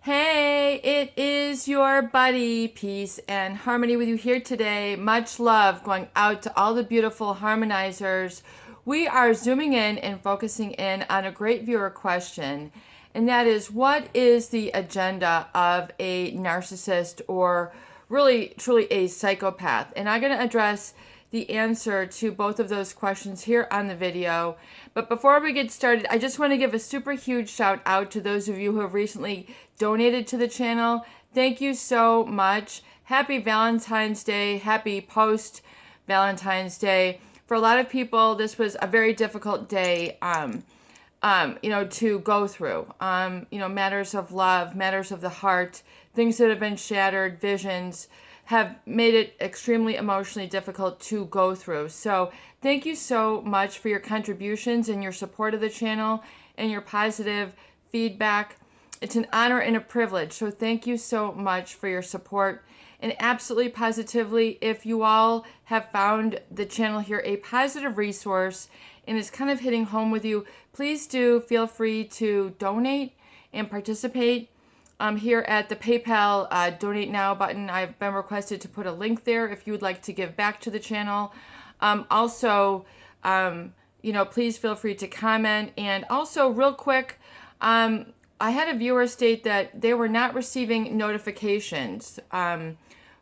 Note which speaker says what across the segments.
Speaker 1: Hey, it is your buddy, Peace and Harmony with you here today. Much love going out to all the beautiful harmonizers. We are zooming in and focusing in on a great viewer question, and that is, what is the agenda of a narcissist or really truly a psychopath? And I'm going to address the answer to both of those questions here on the video. But before we get started, I just want to give a super huge shout out to those of you who have recently donated to the channel. Thank you so much. Happy Valentine's Day. Happy post Valentine's Day. For a lot of people, this was a very difficult day, to go through. Matters of love, matters of the heart, things that have been shattered, visions have made it extremely emotionally difficult to go through. So thank you so much for your contributions and your support of the channel and your positive feedback. It's an honor and a privilege. So thank you so much for your support. And absolutely positively, if you all have found the channel here a positive resource and it's kind of hitting home with you, please do feel free to donate and participate. Here at the PayPal Donate Now button, I've been requested to put a link there if you would like to give back to the channel. Please feel free to comment. And also, real quick, I had a viewer state that they were not receiving notifications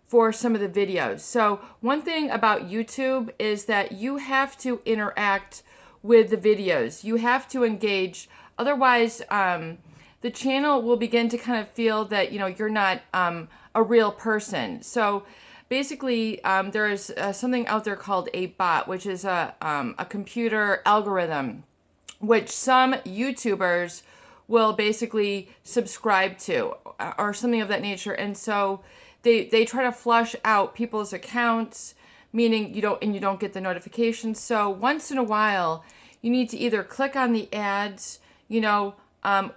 Speaker 1: for some of the videos. So one thing about YouTube is that you have to interact with the videos. You have to engage. Otherwise, the channel will begin to kind of feel that, you're not a real person. So basically, there is something out there called a bot, which is a computer algorithm, which some YouTubers will basically subscribe to or something of that nature. And so they try to flush out people's accounts, meaning you don't get the notifications. So once in a while, you need to either click on the ads,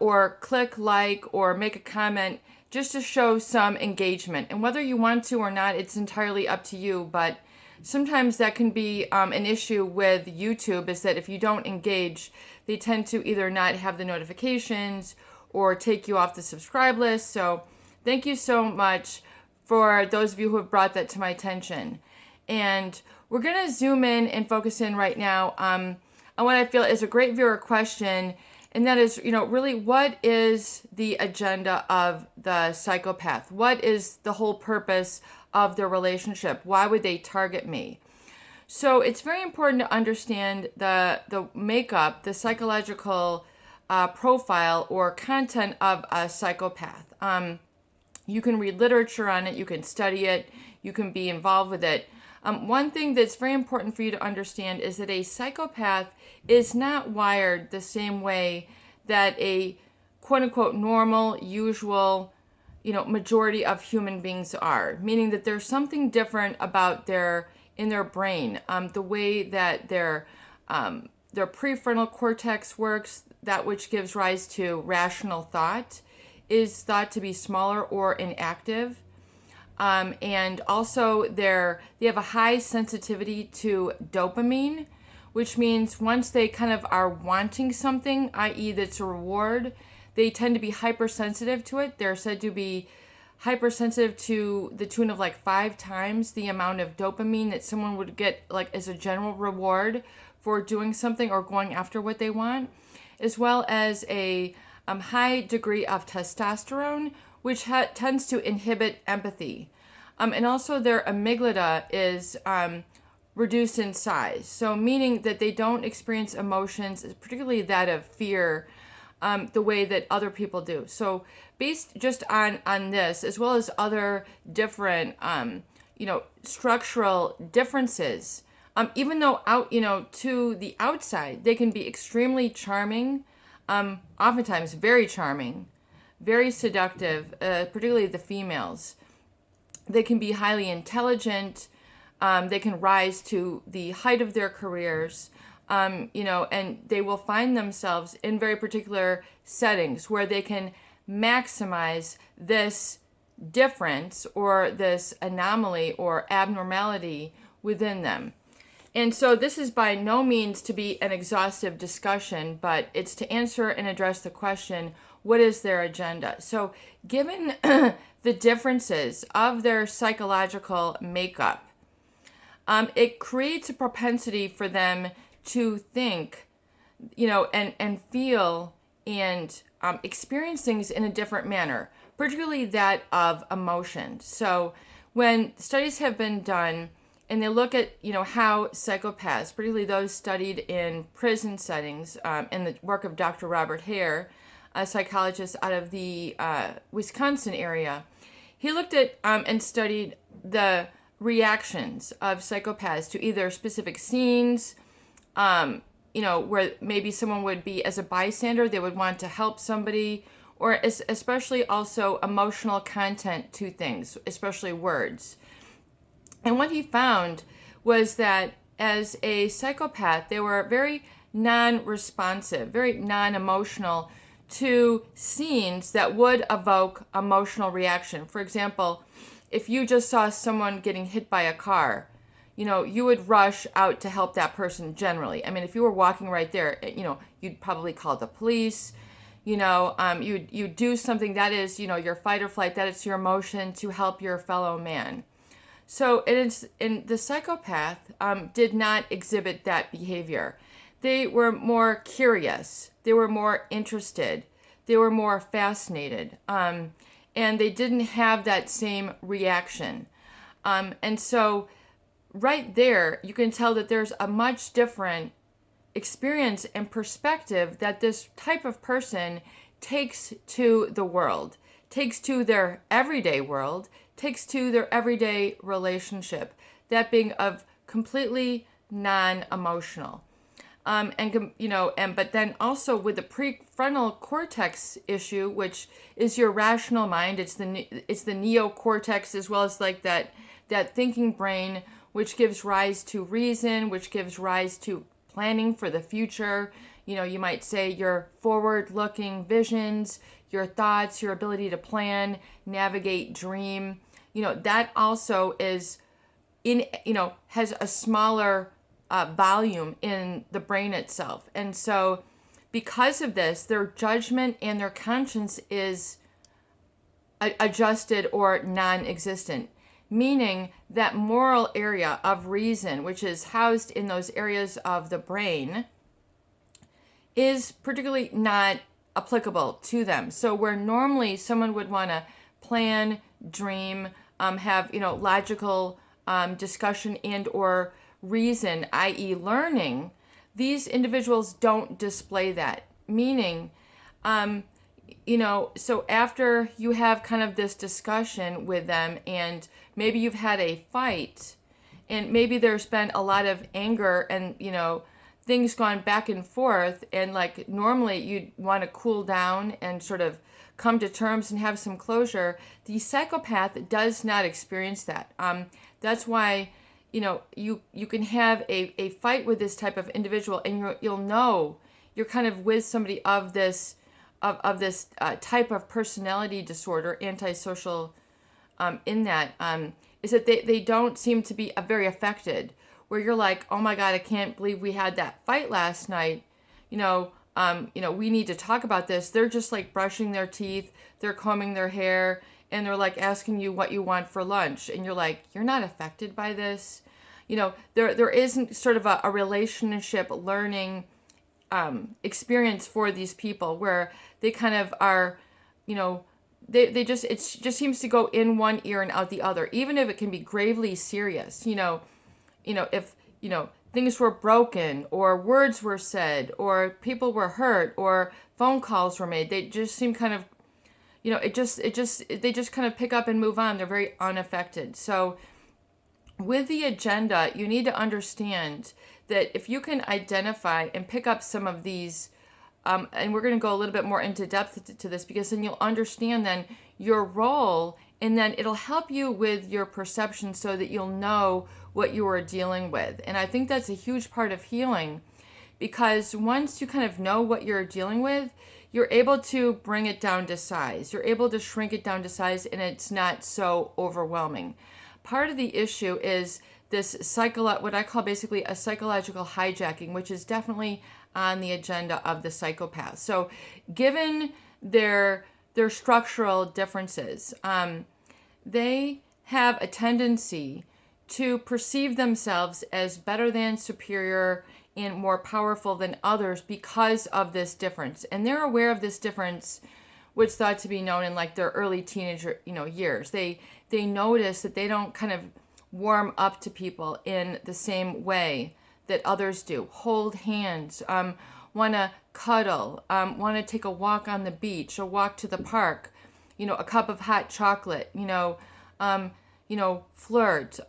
Speaker 1: or click like or make a comment just to show some engagement. And whether you want to or not, it's entirely up to you. But sometimes that can be an issue with YouTube, is that if you don't engage, they tend to either not have the notifications or take you off the subscribe list. So thank you so much for those of you who have brought that to my attention. And we're going to zoom in and focus in right now on what I feel is a great viewer question. And that is, really, what is the agenda of the psychopath? What is the whole purpose of their relationship? Why would they target me? So it's very important to understand the makeup, the psychological profile or content of a psychopath. You can read literature on it. You can study it. You can be involved with it. One thing that's very important for you to understand is that a psychopath is not wired the same way that a quote-unquote normal, usual, majority of human beings are. Meaning that there's something different about in their brain, the way that their prefrontal cortex works, that which gives rise to rational thought, is thought to be smaller or inactive. And also they have a high sensitivity to dopamine, which means once they kind of are wanting something, i.e. that's a reward, they tend to be hypersensitive to it. They're said to be hypersensitive to the tune of 5 times the amount of dopamine that someone would get as a general reward for doing something or going after what they want, as well as a high degree of testosterone, which tends to inhibit empathy. And also their amygdala is reduced in size. So meaning that they don't experience emotions, particularly that of fear, the way that other people do. So based just on this, as well as other different, structural differences, even though to the outside, they can be extremely charming, oftentimes very charming, very seductive, particularly the females. They can be highly intelligent. They can rise to the height of their careers, and they will find themselves in very particular settings where they can maximize this difference or this anomaly or abnormality within them. And so this is by no means to be an exhaustive discussion, but it's to answer and address the question, what is their agenda. So given the differences of their psychological makeup, it creates a propensity for them to think, and feel and experience things in a different manner, particularly that of emotion. So when studies have been done and they look at, how psychopaths, particularly those studied in prison settings, in the work of Dr. Robert Hare, a psychologist out of the Wisconsin area, he looked at and studied the reactions of psychopaths to either specific scenes, where maybe someone would be as a bystander, they would want to help somebody, or especially also emotional content to things, especially words. And what he found was that as a psychopath, they were very non-responsive, very non-emotional to scenes that would evoke emotional reaction. For example, if you just saw someone getting hit by a car, you would rush out to help that person generally. I mean, if you were walking right there, you'd probably call the police, you'd do something that is, your fight or flight, that is your emotion to help your fellow man. So the psychopath did not exhibit that behavior. They were more curious. They were more interested. They were more fascinated. And they didn't have that same reaction. And so right there, you can tell that there's a much different experience and perspective that this type of person takes to the world, takes to their everyday world, takes to their everyday relationship, that being of completely non-emotional. But then also with the prefrontal cortex issue, which is your rational mind, it's the neocortex, as well as like that thinking brain, which gives rise to reason, which gives rise to planning for the future. You might say your forward-looking visions, your thoughts, your ability to plan, navigate, dream. That also is has a smaller volume in the brain itself. And so because of this, their judgment and their conscience is adjusted or non-existent, meaning that moral area of reason, which is housed in those areas of the brain, is particularly not applicable to them. So where normally someone would want to plan, dream, have logical discussion and or reason, i.e. learning, these individuals don't display that. Meaning, so after you have kind of this discussion with them and maybe you've had a fight and maybe there's been a lot of anger and, things gone back and forth, and like normally you'd want to cool down and sort of come to terms and have some closure, the psychopath does not experience that. That's why, you can have a fight with this type of individual and you'll know you're kind of with somebody of this type of personality disorder, antisocial, is that they don't seem to be very affected, where you're like, oh my God, I can't believe we had that fight last night. We need to talk about this. They're just like brushing their teeth, they're combing their hair, and they're like asking you what you want for lunch. And you're like, you're not affected by this. There isn't sort of a relationship learning experience for these people where they kind of are, it just seems to go in one ear and out the other, even if it can be gravely serious. If things were broken or words were said or people were hurt or phone calls were made, they just seem kind of, they just kind of pick up and move on. They're very unaffected. So with the agenda, you need to understand that if you can identify and pick up some of these, and we're going to go a little bit more into depth to this, because then you'll understand then your role, and then it'll help you with your perception so that you'll know what you are dealing with. And I think that's a huge part of healing, because once you kind of know what you're dealing with, you're able to bring it down to size. You're able to shrink it down to size, and it's not so overwhelming. Part of the issue is this what I call basically a psychological hijacking, which is definitely on the agenda of the psychopath. So given their structural differences. They have a tendency to perceive themselves as better than, superior, and more powerful than others because of this difference. And they're aware of this difference, what's thought to be known in like their early teenager, years. They notice that they don't kind of warm up to people in the same way that others do. Hold hands, want to cuddle, want to take a walk on the beach, a walk to the park, a cup of hot chocolate, flirt,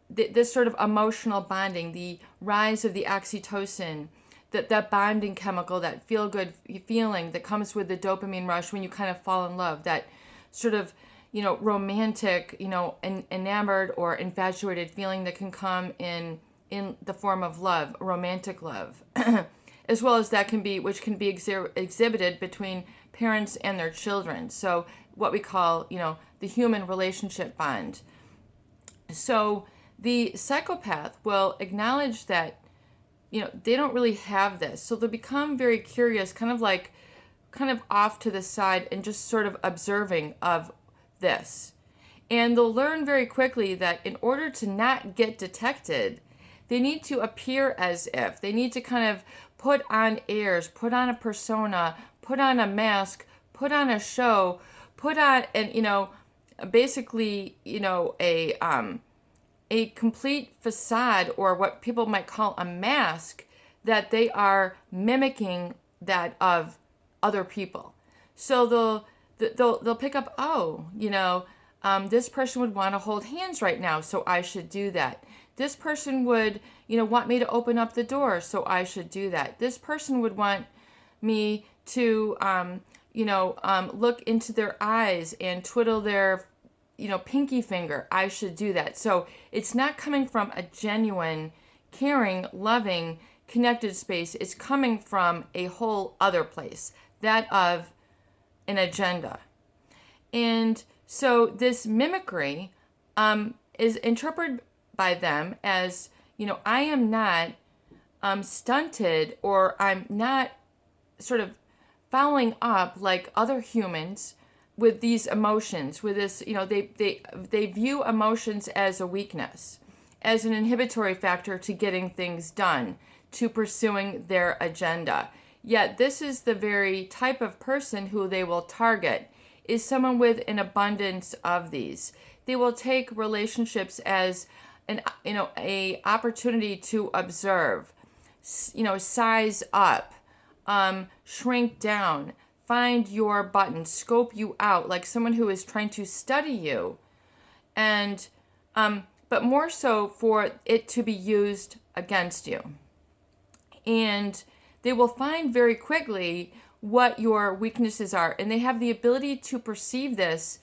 Speaker 1: this sort of emotional bonding, the rise of the oxytocin, that bonding chemical, that feel-good feeling that comes with the dopamine rush when you kind of fall in love, that sort of, romantic, enamored or infatuated feeling that can come in the form of love, romantic love, as well as which can be exhibited between parents and their children. So what we call, the human relationship bond. So the psychopath will acknowledge that, they don't really have this. So they'll become very curious, kind of off to the side and just sort of observing of this. And they'll learn very quickly that in order to not get detected, they need to appear as if. They need to kind of put on airs, put on a persona, put on a mask, put on a show, put on, and, basically, a complete facade, or what people might call a mask, that they are mimicking that of other people. So they'll pick up, this person would want to hold hands right now, so I should do that. This person would, want me to open up the door, so I should do that. This person would want me to, look into their eyes and twiddle their, pinky finger. I should do that. So it's not coming from a genuine, caring, loving, connected space. It's coming from a whole other place, that of an agenda. And so this mimicry is interpreted by them as, I am not stunted, or I'm not sort of following up like other humans with these emotions, with this, they view emotions as a weakness, as an inhibitory factor to getting things done, to pursuing their agenda. Yet this is the very type of person who they will target, is someone with an abundance of these. They will take relationships as a opportunity to observe, size up, shrink down, find your button, scope you out, like someone who is trying to study you, and but more so for it to be used against you. And they will find very quickly what your weaknesses are, and they have the ability to perceive this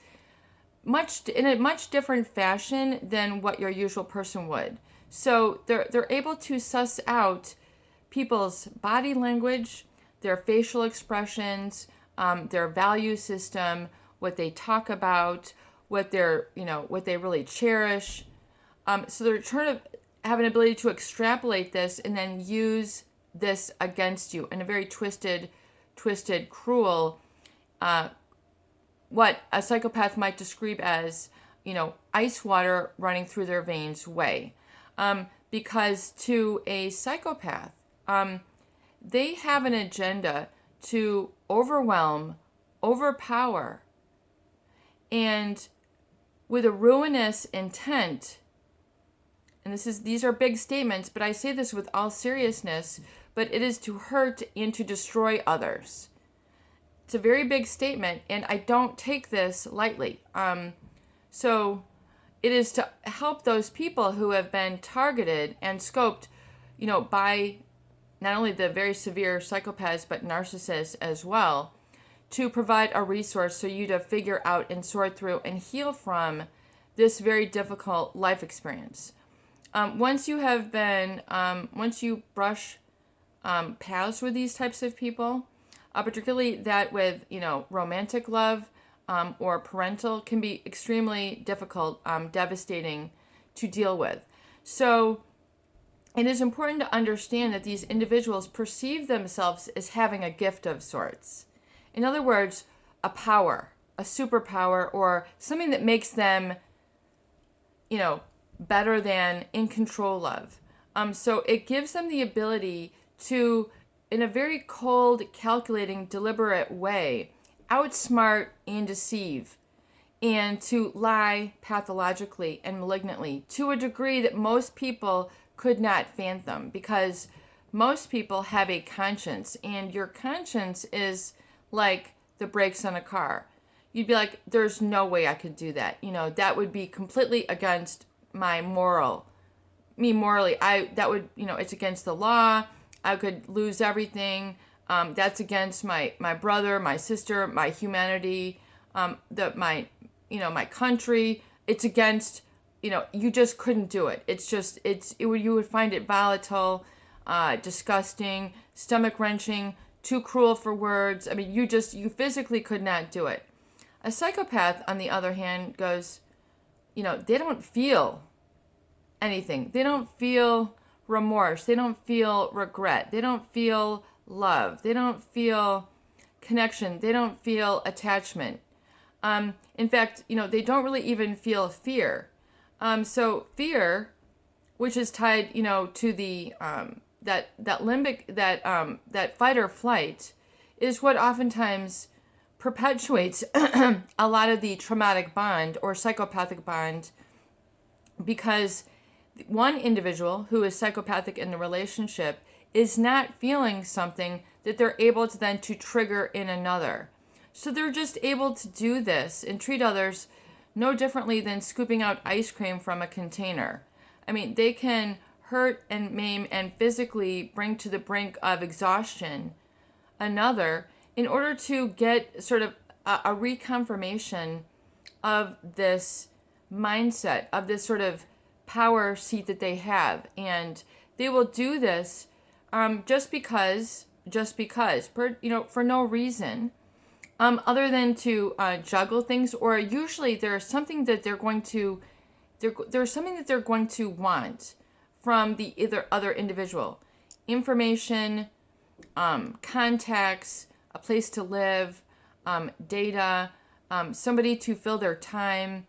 Speaker 1: in a much different fashion than what your usual person would. So they're able to suss out people's body language, their facial expressions, their value system, what they talk about, what they really cherish. So they're trying to have an ability to extrapolate this and then use this against you in a very twisted, cruel, what a psychopath might describe as, ice water running through their veins way. Because to a psychopath, they have an agenda to overwhelm, overpower, and with a ruinous intent. And these are big statements, but I say this with all seriousness, but it is to hurt and to destroy others. It's a very big statement, and I don't take this lightly. So it is to help those people who have been targeted and scoped, by not only the very severe psychopaths, but narcissists as well, to provide a resource so you to figure out and sort through and heal from this very difficult life experience. Once you brush paths with these types of people, particularly that with, romantic love or parental, can be extremely difficult, devastating to deal with. So it is important to understand that these individuals perceive themselves as having a gift of sorts. In other words, a power, a superpower, or something that makes them, better than, in control of. So it gives them the ability to, in a very cold, calculating, deliberate way, outsmart and deceive, and to lie pathologically and malignantly to a degree that most people could not fathom, because most people have a conscience, and your conscience is like the brakes on a car. You'd be like, there's no way I could do that. That would be completely against my morally. That would, it's against the law. I could lose everything. That's against my brother, my sister, my humanity, my country. It's against, you just couldn't do it. You would find it volatile, disgusting, stomach wrenching, too cruel for words. I mean, you physically could not do it. A psychopath, on the other hand, goes, they don't feel anything. They don't feel remorse. They don't feel regret. They don't feel love. They don't feel connection. They don't feel attachment. In fact, they don't really even feel fear. So fear, which is tied, to the that limbic, that fight or flight, is what oftentimes perpetuates a lot of the traumatic bond or psychopathic bond, because one individual who is psychopathic in the relationship is not feeling something that they're able to then to trigger in another. So they're just able to do this and treat others no differently than scooping out ice cream from a container. I mean, they can hurt and maim and physically bring to the brink of exhaustion another in order to get sort of a reconfirmation of this mindset, of this sort of power seat that they have. And they will do this just because, for no reason, other than to juggle things, or usually there's something that they're going to want from the other individual. Information, contacts, a place to live, data, somebody to fill their time,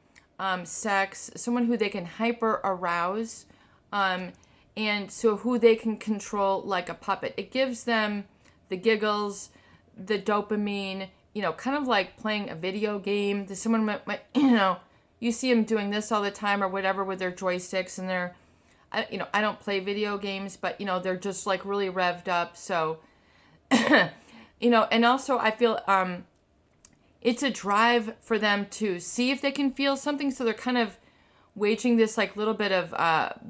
Speaker 1: sex, someone who they can hyper arouse, and so who they can control like a puppet. It gives them the giggles, the dopamine, kind of like playing a video game. Someone might you see them doing this all the time or whatever with their joysticks, and I don't play video games, but they're just like really revved up. So, and also I feel it's a drive for them to see if they can feel something. So they're kind of waging this like little bit of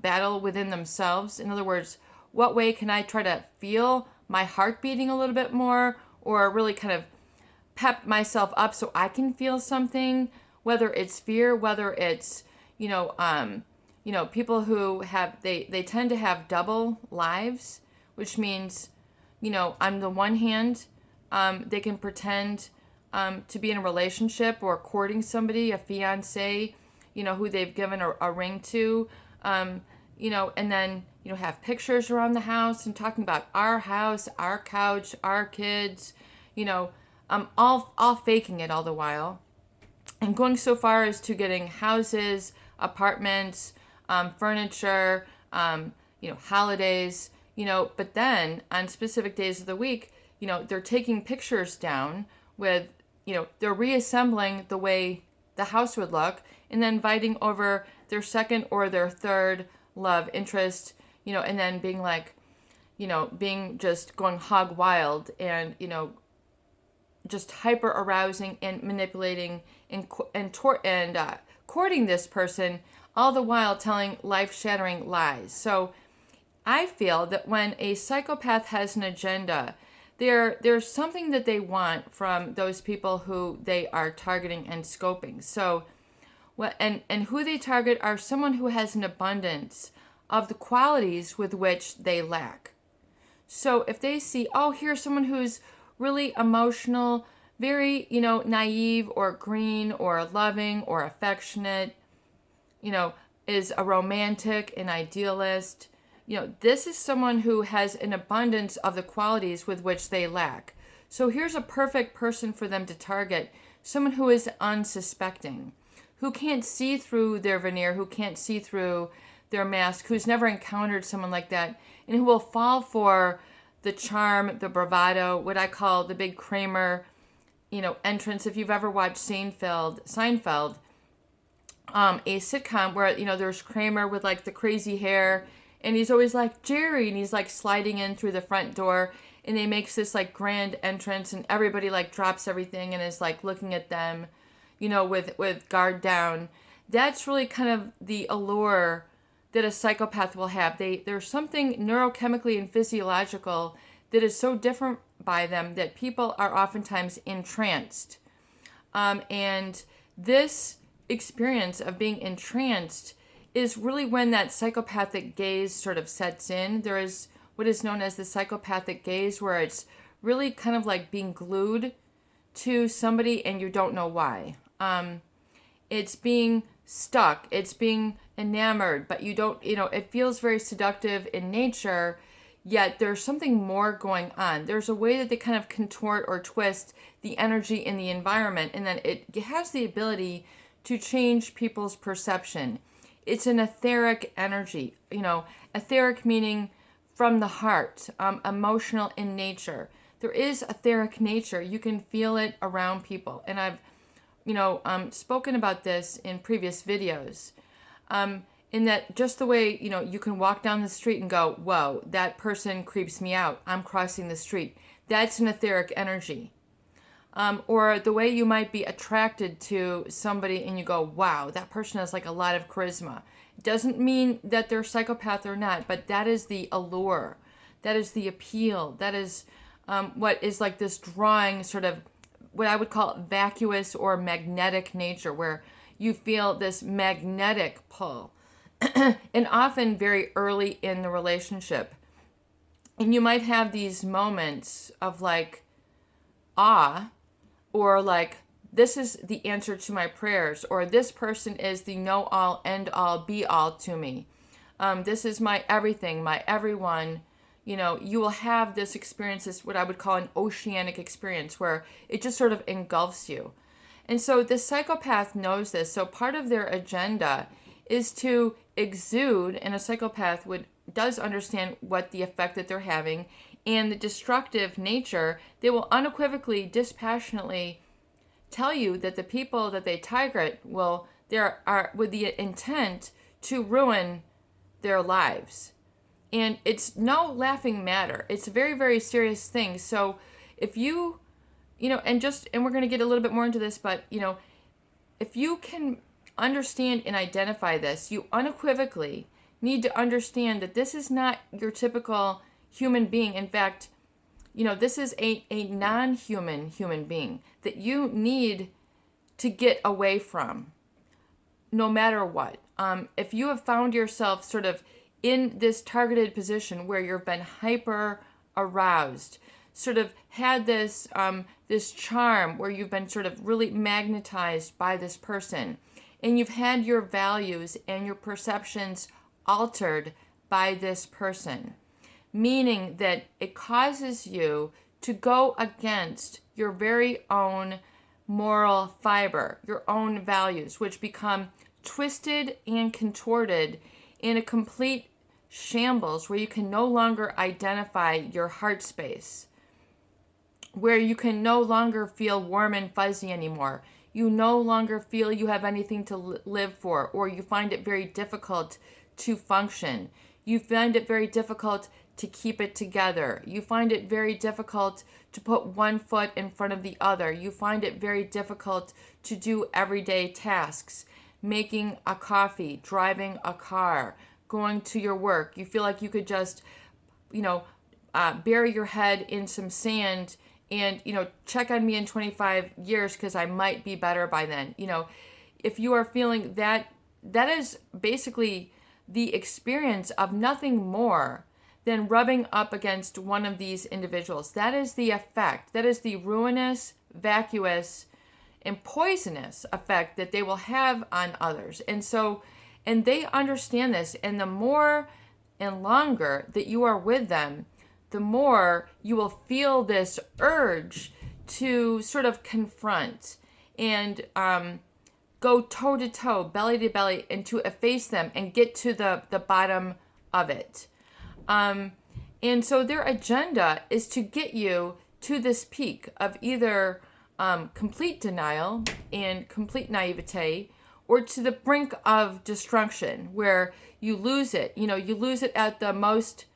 Speaker 1: battle within themselves. In other words, what way can I try to feel my heart beating a little bit more, or really kind of pep myself up so I can feel something, whether it's fear, whether it's, people who have, they tend to have double lives, which means, on the one hand, they can pretend to be in a relationship or courting somebody, a fiance, who they've given a ring to, and then, have pictures around the house and talking about our house, our couch, our kids, all faking it all the while, and going so far as to getting houses, apartments, furniture, holidays, but then on specific days of the week, they're taking pictures down with, they're reassembling the way the house would look, and then inviting over their second or their third love interest, and then being like, being just going hog wild and, just hyper arousing and manipulating and courting this person, all the while telling life-shattering lies. So I feel that when a psychopath has an agenda, there's something that they want from those people who they are targeting and scoping. So, and who they target are someone who has an abundance of the qualities with which they lack. So if they see, here's someone who's really emotional, very, naive or green or loving or affectionate, is a romantic, an idealist, this is someone who has an abundance of the qualities with which they lack. So here's a perfect person for them to target, someone who is unsuspecting, who can't see through their veneer, who can't see through their mask, who's never encountered someone like that, and who will fall for the charm, the bravado, what I call the Big Kramer, entrance. If you've ever watched Seinfeld, a sitcom where, there's Kramer with like the crazy hair, and he's always like, Jerry, and he's like sliding in through the front door, and he makes this like grand entrance, and everybody like drops everything and is like looking at them, with guard down. That's really kind of the allure that a psychopath will have. There's something neurochemically and physiological that is so different by them that people are oftentimes entranced. And this experience of being entranced is really when that psychopathic gaze sort of sets in. There is what is known as the psychopathic gaze, where it's really kind of like being glued to somebody and you don't know why. It's being stuck, it's being enamored, but you don't, it feels very seductive in nature, yet there's something more going on. There's a way that they kind of contort or twist the energy in the environment, and then it has the ability to change people's perception. It's an etheric energy, etheric meaning from the heart, emotional in nature. There is etheric nature. You can feel it around people. And I've, spoken about this in previous videos. In that just the way, you can walk down the street and go, whoa, that person creeps me out. I'm crossing the street. That's an etheric energy. Or the way you might be attracted to somebody and you go, wow, that person has like a lot of charisma. It doesn't mean that they're psychopath or not, but that is the allure. That is the appeal. That is what is like this drawing, sort of what I would call vacuous or magnetic nature, where you feel this magnetic pull. And often very early in the relationship. And you might have these moments of like awe, or like, this is the answer to my prayers, or this person is the know-all, end-all, be-all to me. This is my everything, my everyone. You will have this experience, this what I would call an oceanic experience, where it just sort of engulfs you. And so the psychopath knows this. So part of their agenda is to exude, and a psychopath does understand what the effect that they're having and the destructive nature. They will unequivocally, dispassionately tell you that the people that they target are with the intent to ruin their lives. And it's no laughing matter. It's a very, very serious thing. So if you, and we're going to get a little bit more into this, but, if you can understand and identify this, you unequivocally need to understand that this is not your typical human being. In fact, this is a non-human human being that you need to get away from, no matter what. If you have found yourself sort of in this targeted position where you've been hyper aroused, sort of had this this charm where you've been sort of really magnetized by this person, and you've had your values and your perceptions altered by this person, meaning that it causes you to go against your very own moral fiber, your own values, which become twisted and contorted in a complete shambles, where you can no longer identify your heart space, where you can no longer feel warm and fuzzy anymore. You no longer feel you have anything to live for, or you find it very difficult to function. You find it very difficult to keep it together. You find it very difficult to put one foot in front of the other. You find it very difficult to do everyday tasks, making a coffee, driving a car, going to your work. You feel like you could just, bury your head in some sand and, check on me in 25 years because I might be better by then. If you are feeling that, that is basically the experience of nothing more than rubbing up against one of these individuals. That is the effect. That is the ruinous, vacuous, and poisonous effect that they will have on others. And they understand this. And the more and longer that you are with them, the more you will feel this urge to sort of confront and go toe to toe, belly to belly, and to efface them and get to the bottom of it. And so their agenda is to get you to this peak of either complete denial and complete naivete, or to the brink of destruction where you lose it. You lose it at the most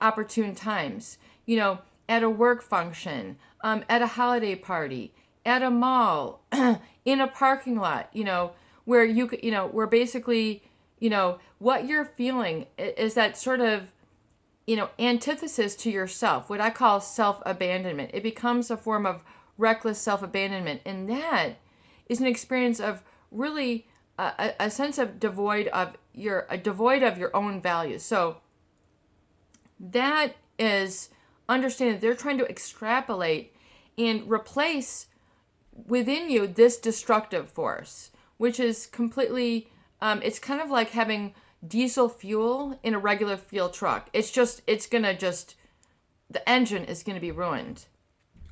Speaker 1: opportune times, at a work function, at a holiday party, at a mall, in a parking lot, where where basically, what you're feeling is that sort of, antithesis to yourself, what I call self-abandonment. It becomes a form of reckless self-abandonment. And that is an experience of really a sense of devoid of your own values. So that is understanding that they're trying to extrapolate and replace within you this destructive force, which is completely, it's kind of like having diesel fuel in a regular fuel truck. The engine is gonna be ruined.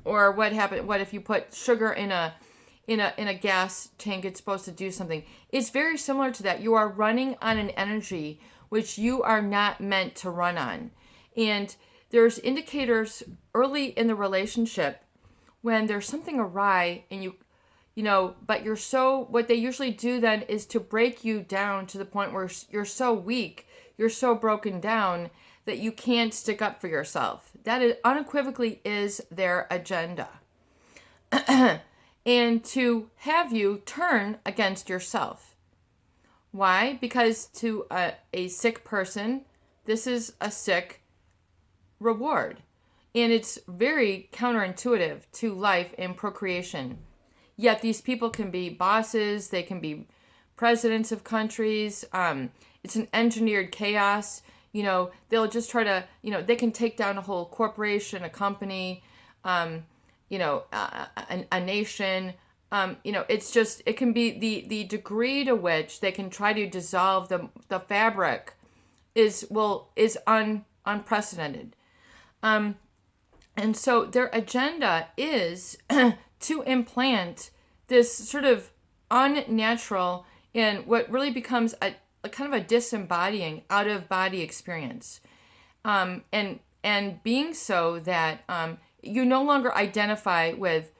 Speaker 1: Or what if you put sugar in a gas tank? It's supposed to do something. It's very similar to that. You are running on an energy which you are not meant to run on. And there's indicators early in the relationship when there's something awry, and but what they usually do then is to break you down to the point where you're so weak, you're so broken down that you can't stick up for yourself. That unequivocally is their agenda. And to have you turn against yourself. Why? Because to a sick person, this is a sick reward. And it's very counterintuitive to life and procreation. Yet these people can be bosses, they can be presidents of countries. It's an engineered chaos. They'll just try to, they can take down a whole corporation, a company, a nation. It can be the degree to which they can try to dissolve the fabric is unprecedented. And so their agenda is to implant this sort of unnatural and what really becomes a kind of a disembodying out of body experience. And being so that you no longer identify with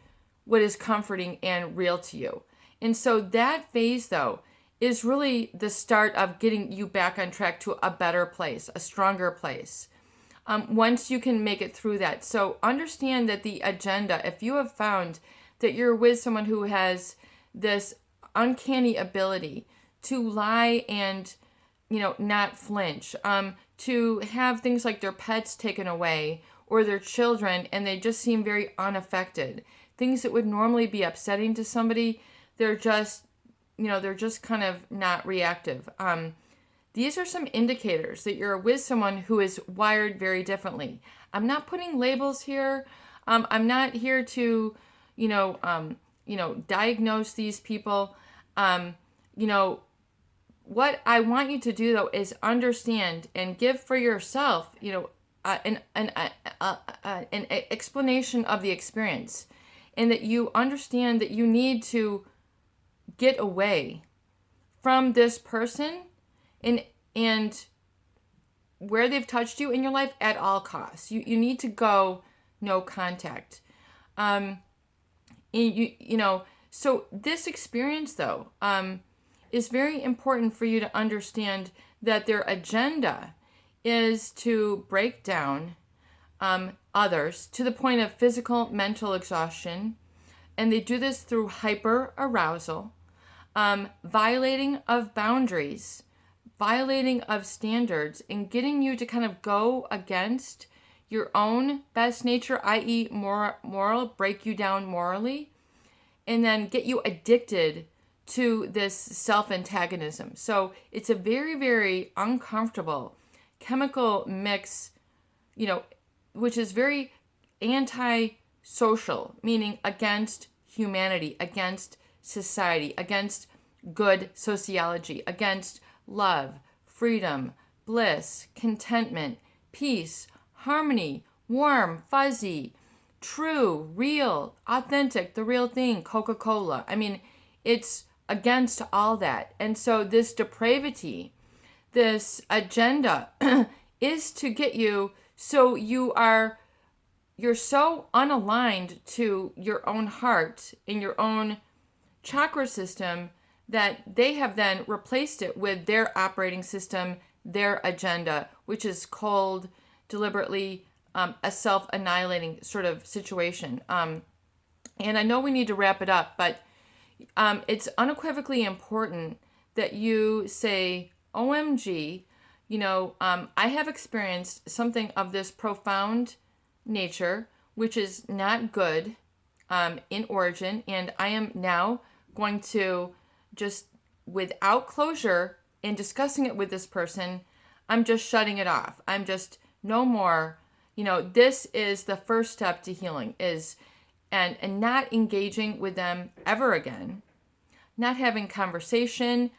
Speaker 1: what is comforting and real to you. And so that phase, though, is really the start of getting you back on track to a better place, a stronger place. Once you can make it through that. So understand that the agenda, if you have found that you're with someone who has this uncanny ability to lie and, not flinch, to have things like their pets taken away or their children, and they just seem very unaffected. Things that would normally be upsetting to somebody, they're just kind of not reactive. These are some indicators that you're with someone who is wired very differently. I'm not putting labels here. I'm not here to, diagnose these people. What I want you to do, though, is understand and give for yourself, an explanation of the experience, and that you understand that you need to get away from this person and where they've touched you in your life at all costs. You need to go no contact. So this experience, though, is very important for you to understand that their agenda is to break down others to the point of physical, mental exhaustion. And they do this through hyper arousal, violating of boundaries, violating of standards, and getting you to kind of go against your own best nature, i.e. moral, break you down morally, and then get you addicted to this self-antagonism. So it's a very, very uncomfortable chemical mix, which is very anti-social, meaning against humanity, against society, against good sociology, against love, freedom, bliss, contentment, peace, harmony, warm, fuzzy, true, real, authentic, the real thing, Coca-Cola. I mean, it's against all that. And so this depravity, this agenda is to get you so you're so unaligned to your own heart and your own chakra system that they have then replaced it with their operating system, their agenda, which is cold, deliberately a self-annihilating sort of situation. And I know we need to wrap it up, but it's unequivocally important that you say, OMG, I have experienced something of this profound nature, which is not good in origin, and I am now going to just, without closure in discussing it with this person, I'm just shutting it off. I'm just no more. This is the first step to healing, is and not engaging with them ever again, not having conversation,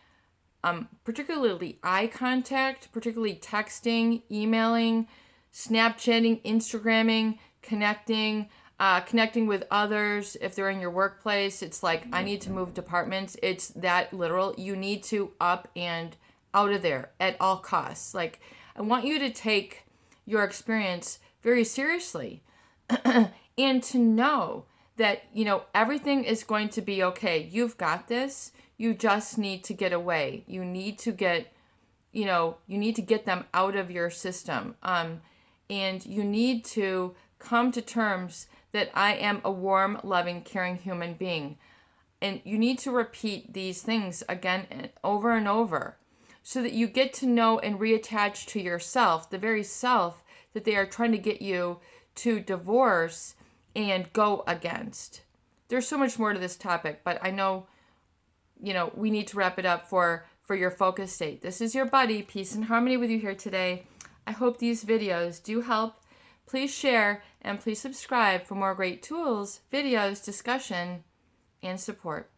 Speaker 1: particularly eye contact, particularly texting, emailing, Snapchatting, Instagramming, connecting with others. If they're in your workplace, it's like, I need to move departments. It's that literal. You need to up and out of there at all costs. Like, I want you to take your experience very seriously and to know that, everything is going to be okay. You've got this. You just need to get away. You need to get, them out of your system. And you need to come to terms that I am a warm, loving, caring human being. And you need to repeat these things again and over so that you get to know and reattach to yourself, the very self that they are trying to get you to divorce and go against. There's so much more to this topic, but I know, we need to wrap it up for your focus state. This is your buddy, Peace and Harmony, with you here today. I hope these videos do help. Please share and please subscribe for more great tools, videos, discussion, and support.